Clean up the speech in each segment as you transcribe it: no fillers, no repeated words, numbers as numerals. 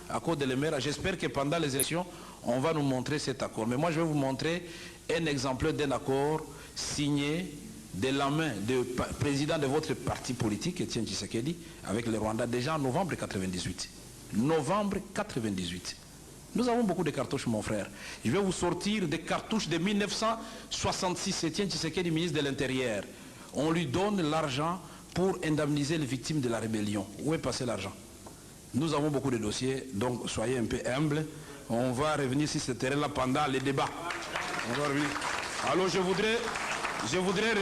accord de l'Emera. J'espère que pendant les élections, on va nous montrer cet accord. Mais moi, je vais vous montrer un exemplaire d'un accord signé de la main du président de votre parti politique, Etienne Tshisekedi, avec le Rwanda, déjà en novembre 1998. Novembre 1998. Nous avons beaucoup de cartouches, mon frère. Je vais vous sortir des cartouches de 1966. Etienne Tshisekedi, ministre de l'Intérieur. On lui donne l'argent pour indemniser les victimes de la rébellion. Où est passé l'argent? Nous avons beaucoup de dossiers, donc soyez un peu humbles. On va revenir sur ce terrain-là pendant les débats. On va revenir. Alors je voudrais S'il vous plaît,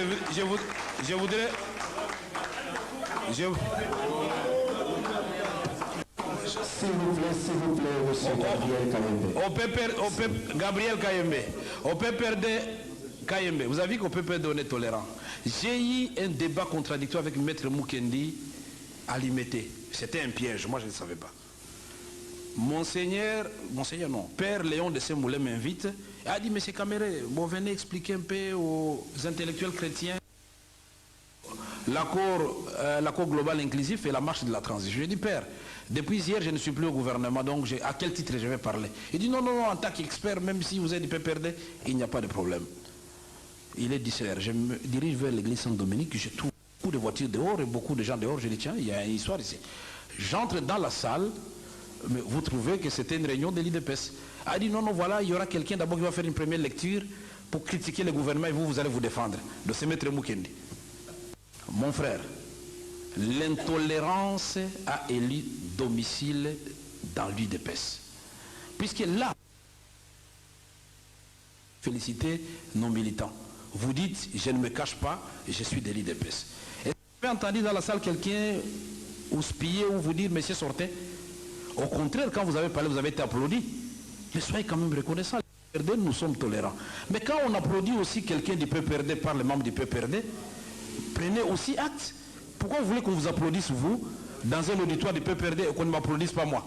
monsieur Gabriel Kayembe. Gabriel Kayembe. Au PPRD Kayembe. Vous avez vu qu'au PPRD on est tolérant. J'ai eu un débat contradictoire avec Maître Mukendi à Limité. C'était un piège, moi je ne savais pas. Monseigneur non, Père Léon de Semoulin m'invite et a dit, monsieur Caméré, bon, venez expliquer un peu aux intellectuels chrétiens l'accord global inclusif et la marche de la transition. Je dis, Père, depuis hier, je ne suis plus au gouvernement, donc à quel titre je vais parler? Il dit, non, en tant qu'expert, même si vous êtes du PPRD, il n'y a pas de problème. Il est 10h, je me dirige vers l'église Saint-Dominique, je trouve beaucoup de voitures dehors et beaucoup de gens dehors, je dis, tiens, il y a une histoire ici. J'entre dans la salle, mais vous trouvez que c'était une réunion de l'IDPS. A dit, non, voilà, il y aura quelqu'un d'abord qui va faire une première lecture pour critiquer le gouvernement et vous allez vous défendre de ce maître Mukendi. Mon frère, l'intolérance a élu domicile dans l'UDPS. Puisque là, félicitez nos militants. Vous dites, je ne me cache pas, je suis de l'UDPS. Est-ce que vous avez entendu dans la salle quelqu'un houspiller ou vous dire, monsieur, sortez? Au contraire, quand vous avez parlé, vous avez été applaudi. Mais soyez quand même reconnaissants. Nous sommes tolérants. Mais quand on applaudit aussi quelqu'un du PPRD par les membres du PPRD, prenez aussi acte. Pourquoi vous voulez qu'on vous applaudisse, vous, dans un auditoire du PPRD et qu'on ne m'applaudisse pas moi?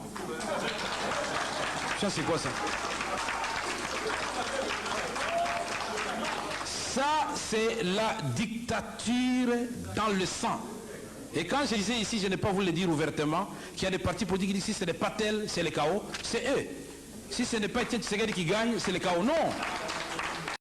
Ça, c'est quoi ça? Ça, c'est la dictature dans le sang. Et quand je disais ici, je n'ai pas voulu le dire ouvertement, qu'il y a des partis politiques qui disent si ce n'est pas tel, c'est le chaos, c'est eux. Si ce n'est pas Etienne Tshisekedi qui gagne, c'est le chaos. Non.